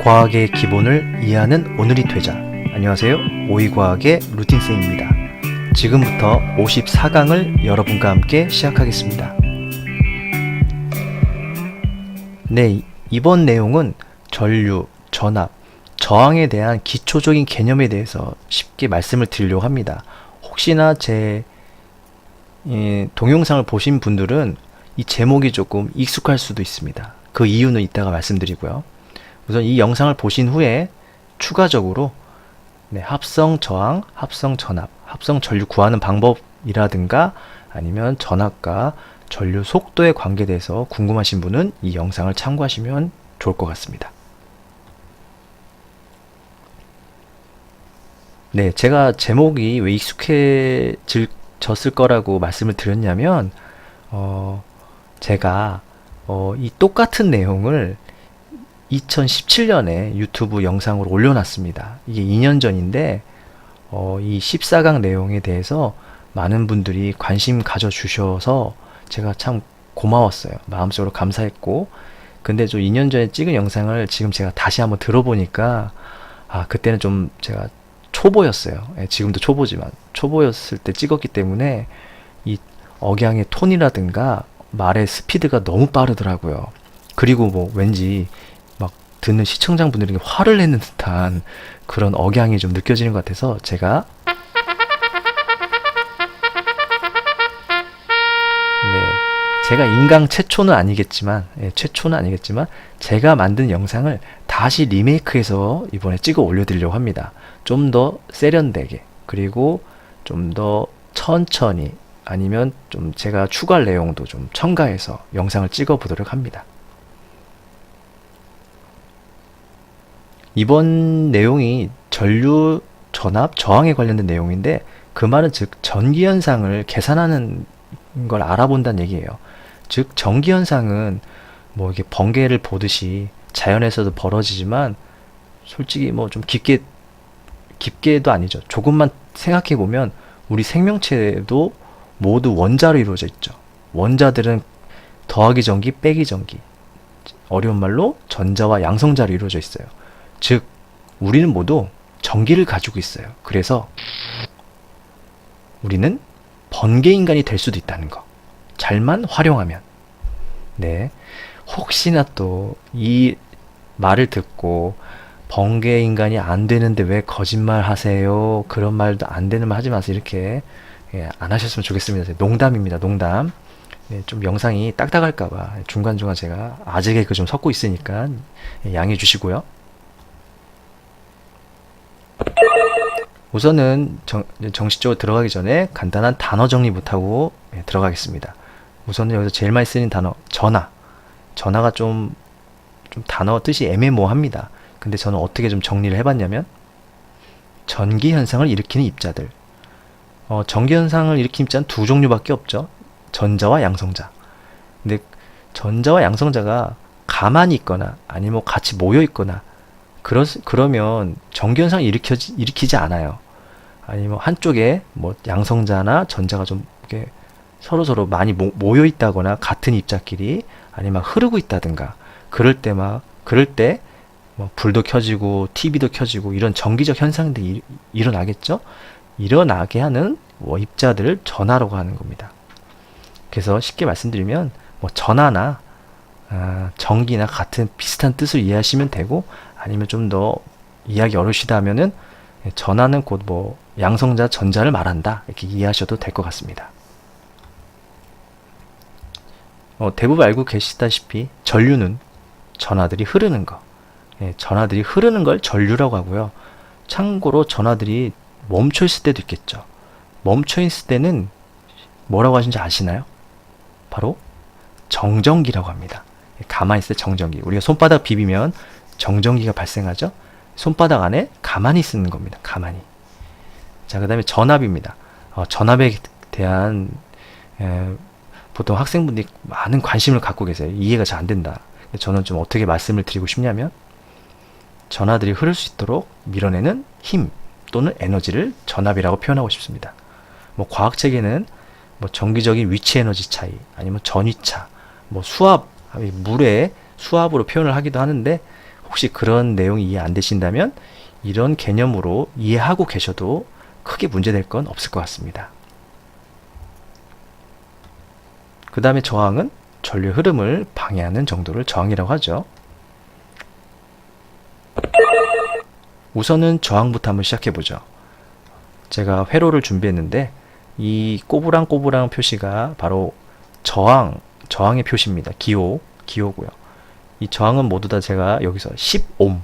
과학의 기본을 이해하는 오늘이 되자. 안녕하세요. 오이과학의 루틴쌤입니다. 지금부터 54강을 여러분과 함께 시작하겠습니다. 네, 이번 내용은 전류, 전압, 저항에 대한 기초적인 개념에 대해서 쉽게 말씀을 드리려고 합니다. 혹시나 제 동영상을 보신 분들은 이 제목이 조금 익숙할 수도 있습니다. 그 이유는 이따가 말씀드리고요. 우선 이 영상을 보신 후에 추가적으로 합성 저항, 합성 전압, 합성 전류 구하는 방법이라든가 아니면 전압과 전류 속도의 관계에 대해서 궁금하신 분은 이 영상을 참고하시면 좋을 것 같습니다. 네, 제가 제목이 왜 익숙해졌을 거라고 말씀을 드렸냐면 제가 이 똑같은 내용을 2017년에 유튜브 영상으로 올려놨습니다. 이게 2년 전인데 이 14강 내용에 대해서 많은 분들이 관심 가져주셔서 제가 참 고마웠어요. 마음속으로 감사했고, 근데 좀 2년 전에 찍은 영상을 지금 제가 다시 한번 들어보니까 그때는 좀 제가 초보였어요. 지금도 초보지만 초보였을 때 찍었기 때문에 이 억양의 톤이라든가 말의 스피드가 너무 빠르더라고요. 그리고 뭐 왠지 막 듣는 시청자분들에게 화를 내는 듯한 그런 억양이 좀 느껴지는 것 같아서 제가 제가 인강 최초는 아니겠지만 제가 만든 영상을 다시 리메이크해서 이번에 찍어 올려드리려고 합니다. 좀 더 세련되게, 그리고 좀 더 천천히, 아니면 좀 제가 추가할 내용도 좀 첨가해서 영상을 찍어 보도록 합니다. 이번 내용이 전류, 전압, 저항에 관련된 내용인데, 그 말은 즉 전기현상을 계산하는 걸 알아본다는 얘기예요. 즉 전기현상은 뭐 이게 번개를 보듯이 자연에서도 벌어지지만, 솔직히 뭐 좀 깊게도 아니죠. 조금만 생각해 보면 우리 생명체도 모두 원자로 이루어져 있죠. 원자들은 더하기 전기, 빼기 전기, 어려운 말로 전자와 양성자로 이루어져 있어요. 즉 우리는 모두 전기를 가지고 있어요. 그래서 우리는 번개인간이 될 수도 있다는 거, 잘만 활용하면. 혹시나 또 이 말을 듣고 번개인간이 안 되는데 왜 거짓말 하세요, 그런 말도 안 되는 말 하지 마세요, 이렇게 안 하셨으면 좋겠습니다. 농담입니다. 농담. 좀 영상이 딱딱할까봐 중간중간 제가 아재 개그 좀 섞고 있으니까 양해해 주시고요. 우선은 정식적으로 들어가기 전에 간단한 단어 정리부터 하고 들어가겠습니다. 우선은 여기서 제일 많이 쓰는 단어, 전하. 전하가 좀 단어 뜻이 애매모호합니다. 근데 저는 어떻게 좀 정리를 해봤냐면, 전기 현상을 일으키는 입자들. 전기 현상을 일으키는 입자는 두 종류밖에 없죠. 전자와 양성자. 근데 전자와 양성자가 가만히 있거나 아니면 같이 모여 있거나 그러면 전기 현상을 일으키지 않아요. 아니면 한쪽에 뭐 양성자나 전자가 좀 이렇게 서로 많이 모여 있다거나 같은 입자끼리 아니면 흐르고 있다든가, 그럴 때 뭐 불도 켜지고 TV도 켜지고 이런 전기적 현상들이 일어나겠죠. 일어나게 하는 입자들을 전하라고 하는 겁니다. 그래서 쉽게 말씀드리면 뭐 전하나 전기나 같은 비슷한 뜻을 이해하시면 되고, 아니면 좀 더 이해하기 어려우시다 하면은 전하는 곧 뭐 양성자, 전자를 말한다, 이렇게 이해하셔도 될 것 같습니다. 대부분 알고 계시다시피 전류는 전하들이 흐르는 거, 전하들이 흐르는 걸 전류라고 하고요. 참고로 전하들이 멈춰 있을 때도 있겠죠. 멈춰 있을 때는 뭐라고 하시는지 아시나요? 바로 정전기라고 합니다. 가만히 있을 때 정전기. 우리가 손바닥 비비면 정전기가 발생하죠. 손바닥 안에 가만히 쓰는 겁니다. 가만히. 자, 그 다음에 전압입니다. 전압에 대한 보통 학생분들이 많은 관심을 갖고 계세요. 이해가 잘 안 된다. 저는 좀 어떻게 말씀을 드리고 싶냐면, 전하들이 흐를 수 있도록 밀어내는 힘 또는 에너지를 전압이라고 표현하고 싶습니다. 뭐 과학책에는 뭐 정기적인 위치 에너지 차이, 아니면 전위차, 뭐 수압, 물의 수압으로 표현을 하기도 하는데, 혹시 그런 내용이 이해 안 되신다면 이런 개념으로 이해하고 계셔도 크게 문제될 건 없을 것 같습니다. 그 다음에 저항은 전류 흐름을 방해하는 정도를 저항이라고 하죠. 우선은 저항부터 한번 시작해 보죠. 제가 회로를 준비했는데 이 꼬부랑꼬부랑 표시가 바로 저항의 표시입니다. 기호고요. 이 저항은 모두 다 제가 여기서 10옴.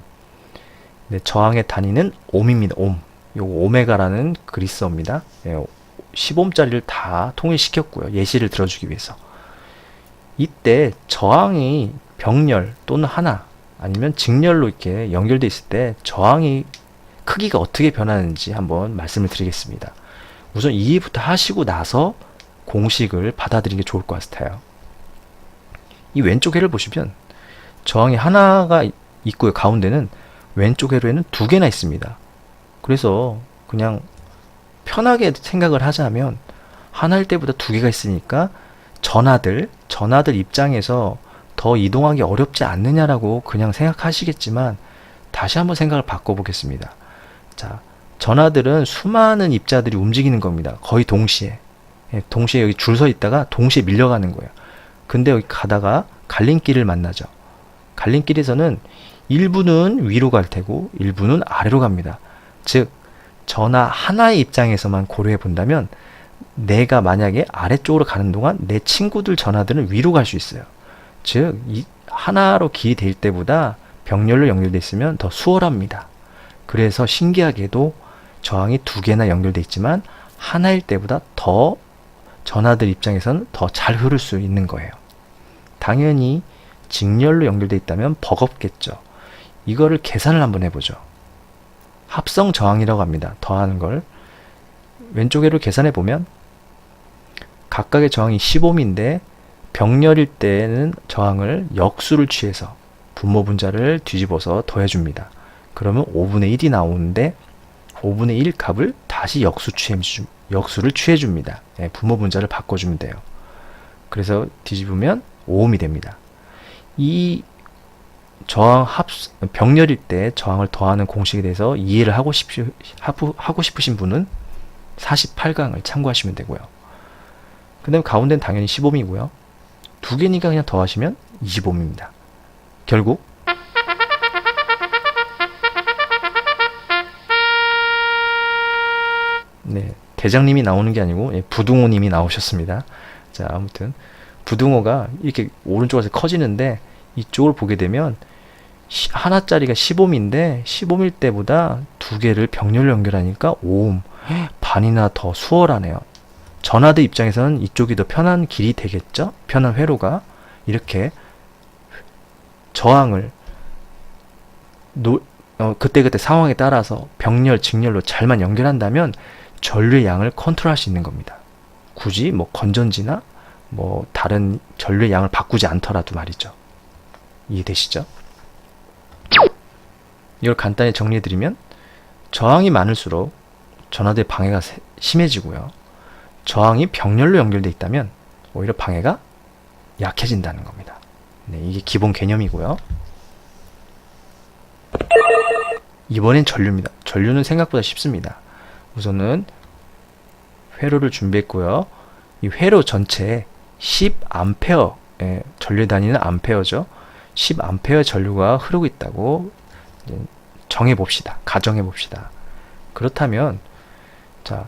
네, 저항의 단위는 옴입니다. 옴. 요거 오메가라는 그리스어입니다. 10옴짜리를 다 통일시켰고요. 예시를 들어주기 위해서. 이때 저항이 병렬 또는 하나 아니면 직렬로 이렇게 연결되어 있을 때 저항이 크기가 어떻게 변하는지 한번 말씀을 드리겠습니다. 우선 이해부터 하시고 나서 공식을 받아들이는 게 좋을 것 같아요. 이 왼쪽 회를 보시면 저항이 하나가 있고요. 가운데는 왼쪽 회로에는 두 개나 있습니다. 그래서 그냥 편하게 생각을 하자면 하나일 때보다 두 개가 있으니까 전하들 입장에서 더 이동하기 어렵지 않느냐라고 그냥 생각하시겠지만 다시 한번 생각을 바꿔보겠습니다. 자, 전하들은 수많은 입자들이 움직이는 겁니다. 거의 동시에. 동시에 여기 줄 서 있다가 동시에 밀려가는 거예요. 근데 여기 가다가 갈림길을 만나죠. 갈림길에서는 일부는 위로 갈 테고 일부는 아래로 갑니다. 즉, 전하 하나의 입장에서만 고려해 본다면 내가 만약에 아래쪽으로 가는 동안 내 친구들 전하들은 위로 갈 수 있어요. 즉, 이 하나로 길이 될 때보다 병렬로 연결되어 있으면 더 수월합니다. 그래서 신기하게도 저항이 두 개나 연결되어 있지만 하나일 때보다 더 전하들 입장에서는 더 잘 흐를 수 있는 거예요. 당연히 직렬로 연결되어 있다면 버겁겠죠. 이거를 계산을 한번 해보죠. 합성 저항이라고 합니다. 더하는 걸. 왼쪽으로 계산해 보면 각각의 저항이 10옴인데 병렬일 때는 저항을 역수를 취해서 분모 분자를 뒤집어서 더해줍니다. 그러면 5분의 1이 나오는데 5분의 1 값을 다시 역수를 취해줍니다. 네, 분모 분자를 바꿔주면 돼요. 그래서 뒤집으면 5옴이 됩니다. 이 저항 병렬일 때 저항을 더하는 공식에 대해서 이해를 하고 싶으신 분은 48강을 참고하시면 되고요. 그 다음에 가운데는 당연히 10옴이고요. 두 개니까 그냥 더하시면 20옴입니다. 결국 네, 대장님이 나오는 게 아니고 부등호님이 나오셨습니다. 자, 아무튼 부등호가 이렇게 오른쪽에서 커지는데 이쪽을 보게 되면 하나짜리가 10옴인데 10옴일 때보다 두 개를 병렬로 연결하니까 5옴, 반이나 더 수월하네요. 전하들 입장에서는 이쪽이 더 편한 길이 되겠죠? 편한 회로가. 이렇게 저항을 그때그때 상황에 따라서 병렬, 직렬로 잘만 연결한다면 전류의 양을 컨트롤할 수 있는 겁니다. 굳이 뭐 건전지나 뭐 다른 전류의 양을 바꾸지 않더라도 말이죠. 이해되시죠? 이걸 간단히 정리해드리면 저항이 많을수록 전하대의 방해가 심해지고요. 저항이 병렬로 연결되어 있다면 오히려 방해가 약해진다는 겁니다. 네, 이게 기본 개념이고요. 이번엔 전류입니다. 전류는 생각보다 쉽습니다. 우선은 회로를 준비했고요. 이 회로 전체에 10A, 전류 단위는 암페어죠. 10A 전류가 흐르고 있다고 정해봅시다. 가정해봅시다. 그렇다면 자,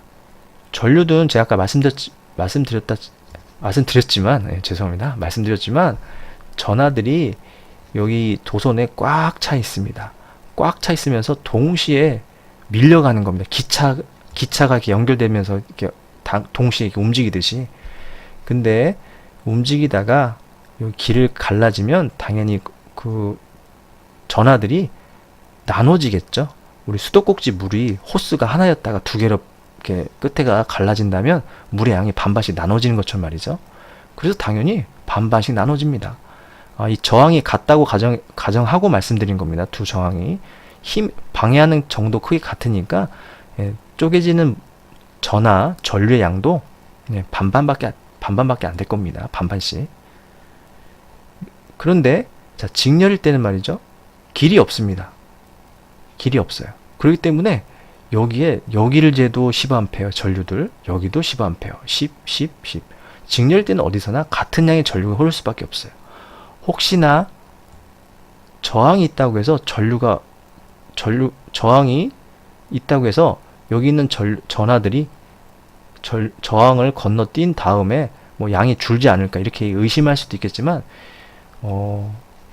전류는 제가 아까 말씀드렸지만 죄송합니다. 말씀드렸지만 전하들이 여기 도선에 꽉 차 있습니다. 꽉 차 있으면서 동시에 밀려가는 겁니다. 기차가 이렇게 연결되면서 이렇게 동시에 이렇게 움직이듯이. 근데 움직이다가 이 길을 갈라지면 당연히 그 전하들이 나눠지겠죠. 우리 수도꼭지 물이 호스가 하나였다가 두 개로 이렇게 끝에가 갈라진다면 물의 양이 반반씩 나눠지는 것처럼 말이죠. 그래서 당연히 반반씩 나눠집니다. 이 저항이 같다고 가정하고 말씀드린 겁니다. 두 저항이 방해하는 정도 크기 같으니까 쪼개지는 전류의 양도 반반밖에 안 될 겁니다. 반반씩. 그런데 자, 직렬일 때는 말이죠. 길이 없습니다. 길이 없어요. 그렇기 때문에 여기를 재도 10A 전류들, 여기도 10A, 10, 10, 10. 직렬때는 어디서나 같은 양의 전류가 흐를 수밖에 없어요. 혹시나 저항이 있다고 해서 저항이 있다고 해서 여기 있는 전하들이 저항을 건너뛴 다음에 뭐 양이 줄지 않을까 이렇게 의심할 수도 있겠지만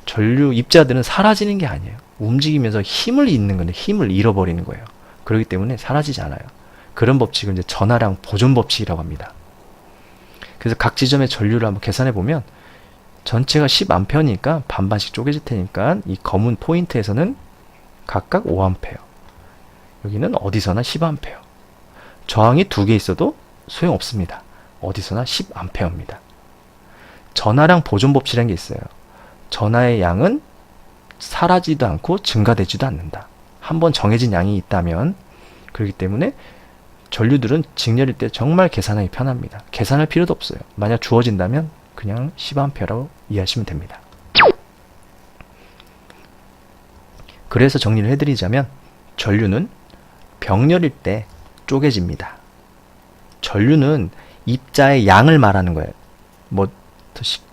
전류 입자들은 사라지는 게 아니에요. 움직이면서 힘을 잃는 건데 힘을 잃어버리는 거예요. 그렇기 때문에 사라지지 않아요. 그런 법칙을 이제 전하량 보존 법칙이라고 합니다. 그래서 각 지점의 전류를 한번 계산해 보면 전체가 10A니까 반반씩 쪼개질 테니까 이 검은 포인트에서는 각각 5A, 여기는 어디서나 10A. 저항이 2개 있어도 소용없습니다. 어디서나 10A입니다. 전하량 보존 법칙이라는 게 있어요. 전하의 양은 사라지도 않고 증가되지도 않는다. 한번 정해진 양이 있다면. 그렇기 때문에 전류들은 직렬일 때 정말 계산하기 편합니다. 계산할 필요도 없어요. 만약 주어진다면 그냥 10A라고 이해하시면 됩니다. 그래서 정리를 해드리자면 전류는 병렬일 때 쪼개집니다. 전류는 입자의 양을 말하는 거예요. 뭐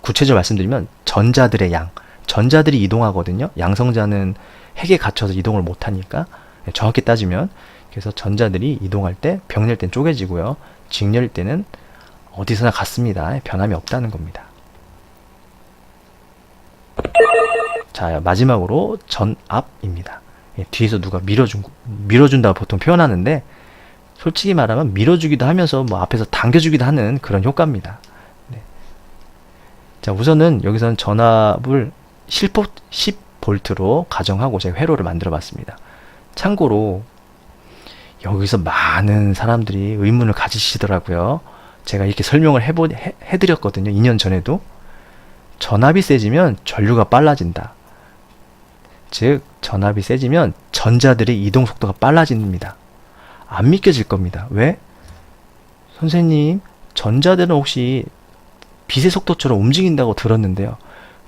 구체적으로 말씀드리면 전자들의 양, 전자들이 이동하거든요. 양성자는 핵에 갇혀서 이동을 못하니까 정확히 따지면 그래서 전자들이 이동할 때 병렬일 때는 쪼개지고요. 직렬일 때는 어디서나 같습니다. 변함이 없다는 겁니다. 자, 마지막으로 전압입니다. 뒤에서 누가 밀어준다고 보통 표현하는데 솔직히 말하면 밀어주기도 하면서 뭐 앞에서 당겨주기도 하는 그런 효과입니다. 네. 자, 우선은 여기서는 전압을 10V로 가정하고 제가 회로를 만들어 봤습니다. 참고로 여기서 많은 사람들이 의문을 가지시더라고요. 제가 이렇게 설명을 해드렸거든요. 2년 전에도. 전압이 세지면 전류가 빨라진다. 즉 전압이 세지면 전자들의 이동 속도가 빨라집니다. 안 믿겨질 겁니다. 왜? 선생님, 전자들은 혹시 빛의 속도처럼 움직인다고 들었는데요.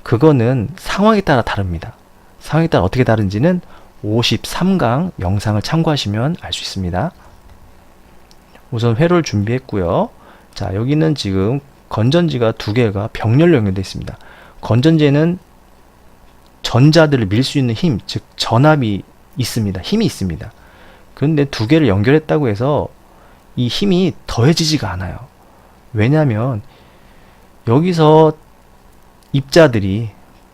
그거는 상황에 따라 다릅니다. 상황에 따라 어떻게 다른지는 53강 영상을 참고하시면 알 수 있습니다. 우선 회로를 준비했고요. 자, 여기는 지금 건전지가 2개가 병렬로 연결되어 있습니다. 건전지에는 전자들을 밀 수 있는 힘, 즉 전압이 있습니다. 힘이 있습니다. 그런데 2개를 연결했다고 해서 이 힘이 더해지지가 않아요. 왜냐하면 여기서 입자들이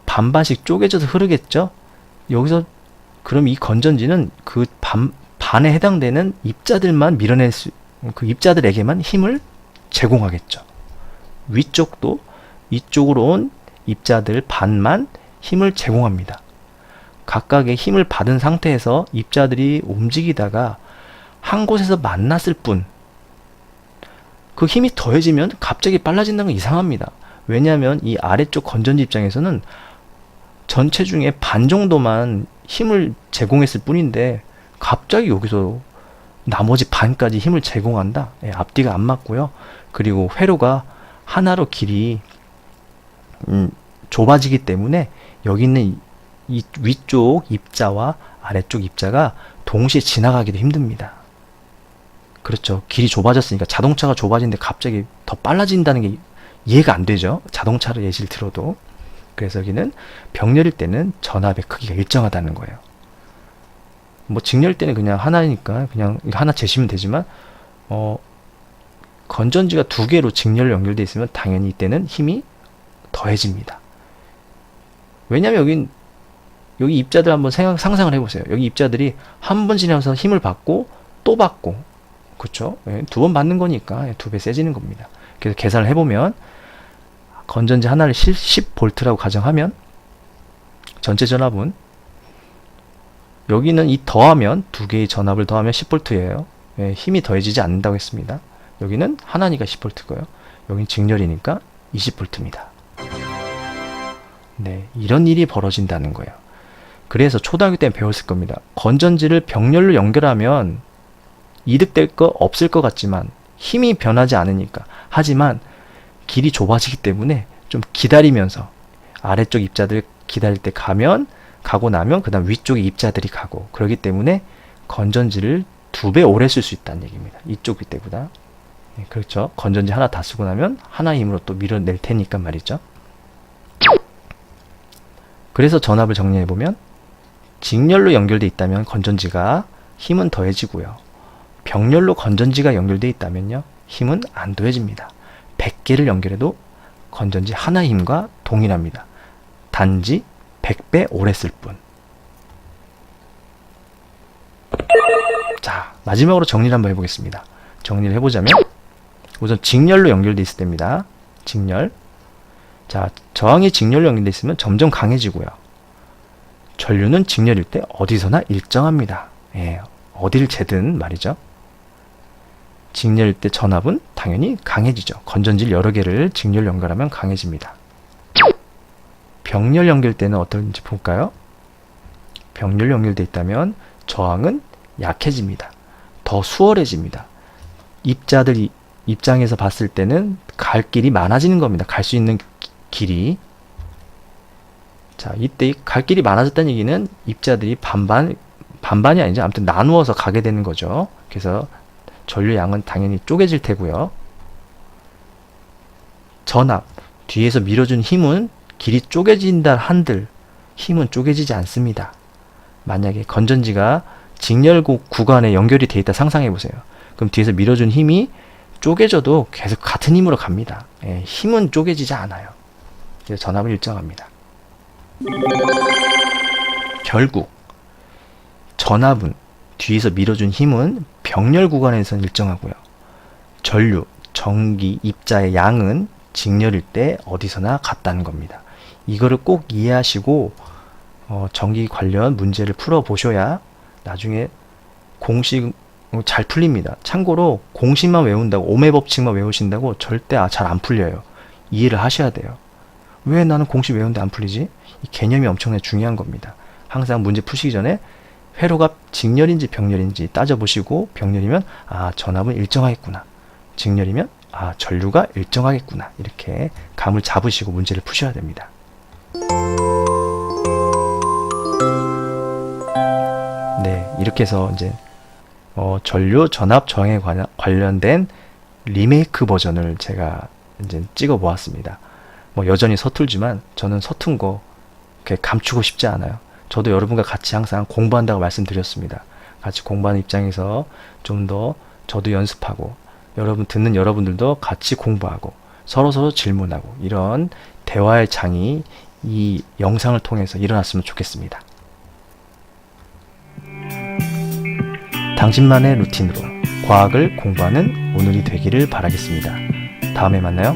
반반씩 쪼개져서 흐르겠죠? 여기서 그럼 이 건전지는 그 반에 해당되는 입자들만 그 입자들에게만 힘을 제공하겠죠. 위쪽도 이쪽으로 온 입자들 반만 힘을 제공합니다. 각각의 힘을 받은 상태에서 입자들이 움직이다가 한 곳에서 만났을 뿐, 그 힘이 더해지면 갑자기 빨라진다는 건 이상합니다. 왜냐하면 이 아래쪽 건전지 입장에서는 전체 중에 반 정도만 힘을 제공했을 뿐인데 갑자기 여기서 나머지 반까지 힘을 제공한다? 앞뒤가 안 맞고요. 그리고 회로가 하나로 길이 좁아지기 때문에 여기 있는 이 위쪽 입자와 아래쪽 입자가 동시에 지나가기도 힘듭니다. 그렇죠. 길이 좁아졌으니까 자동차가 좁아지는데 갑자기 더 빨라진다는 게 이해가 안 되죠. 자동차를 예시를 들어도. 그래서 여기는 병렬일 때는 전압의 크기가 일정하다는 거예요. 뭐 직렬일 때는 그냥 하나니까 그냥 하나 재시면 되지만 건전지가 2개로 직렬로 연결되어 있으면 당연히 이때는 힘이 더해집니다. 왜냐면 여기 입자들 한번 상상을 해보세요. 여기 입자들이 한 번 지나면서 힘을 받고 또 받고, 그쵸? 2번 받는 거니까 2배 세지는 겁니다. 그래서 계산을 해보면 건전지 하나를 10V라고 가정하면 전체 전압은 여기는 이 더하면 2개의 전압을 더하면 10V예요. 힘이 더해지지 않는다고 했습니다. 여기는 하나니까 10V고요. 여기는 직렬이니까 20V입니다. 네, 이런 일이 벌어진다는 거예요. 그래서 초등학교 때 배웠을 겁니다. 건전지를 병렬로 연결하면 이득될 거 없을 것 같지만 힘이 변하지 않으니까. 하지만 길이 좁아지기 때문에 좀 기다리면서 아래쪽 입자들 기다릴 때 가면 가고 나면 그 다음 위쪽에 입자들이 가고, 그렇기 때문에 건전지를 2배 오래 쓸 수 있다는 얘기입니다. 이쪽 때보다. 그렇죠. 건전지 하나 다 쓰고 나면 하나 힘으로 또 밀어낼 테니까 말이죠. 그래서 전압을 정리해보면 직렬로 연결되어 있다면 건전지가 힘은 더해지고요. 병렬로 건전지가 연결되어 있다면요, 힘은 안 더해집니다. 100개를 연결해도 건전지 하나의 힘과 동일합니다. 단지 100배 오래 쓸 뿐. 자, 마지막으로 정리를 한번 해보겠습니다. 정리를 해보자면 우선 직렬로 연결되어 있을 때입니다. 직렬. 자, 저항이 직렬로 연결되어 있으면 점점 강해지고요. 전류는 직렬일 때 어디서나 일정합니다. 예, 어딜 재든 말이죠. 직렬일 때 전압은 당연히 강해지죠. 건전지를 여러 개를 직렬 연결하면 강해집니다. 병렬 연결 때는 어떤지 볼까요? 병렬 연결되어 있다면 저항은 약해집니다. 더 수월해집니다. 입자들 입장에서 봤을 때는 갈 길이 많아지는 겁니다. 갈 수 있는 길이. 자, 이때 갈 길이 많아졌다는 얘기는 입자들이 반반이 아니죠. 아무튼 나누어서 가게 되는 거죠. 그래서 전류 양은 당연히 쪼개질 테고요. 전압, 뒤에서 밀어준 힘은 길이 쪼개진다 한들 힘은 쪼개지지 않습니다. 만약에 건전지가 직렬 구간에 연결이 되어 있다 상상해 보세요. 그럼 뒤에서 밀어준 힘이 쪼개져도 계속 같은 힘으로 갑니다. 예, 힘은 쪼개지지 않아요. 그래서 전압은 일정합니다. 결국 전압은 뒤에서 밀어준 힘은 병렬 구간에서는 일정하고요. 전류, 전기, 입자의 양은 직렬일 때 어디서나 같다는 겁니다. 이거를 꼭 이해하시고 전기 관련 문제를 풀어보셔야 나중에 공식 잘 풀립니다. 참고로 공식만 외운다고, 오매 법칙만 외우신다고 절대 잘 안 풀려요. 이해를 하셔야 돼요. 왜 나는 공식 외우는데 안 풀리지? 이 개념이 엄청나게 중요한 겁니다. 항상 문제 푸시기 전에 회로가 직렬인지 병렬인지 따져보시고, 병렬이면 전압은 일정하겠구나, 직렬이면 전류가 일정하겠구나, 이렇게 감을 잡으시고 문제를 푸셔야 됩니다. 네, 이렇게 해서 이제 전류 전압 저항에 관련된 리메이크 버전을 제가 이제 찍어 보았습니다. 뭐 여전히 서툴지만 저는 서툰 거 이렇게 감추고 싶지 않아요. 저도 여러분과 같이 항상 공부한다고 말씀드렸습니다. 같이 공부하는 입장에서 좀 더 저도 연습하고, 듣는 여러분들도 같이 공부하고, 서로서로 질문하고, 이런 대화의 장이 이 영상을 통해서 일어났으면 좋겠습니다. 당신만의 루틴으로 과학을 공부하는 오늘이 되기를 바라겠습니다. 다음에 만나요.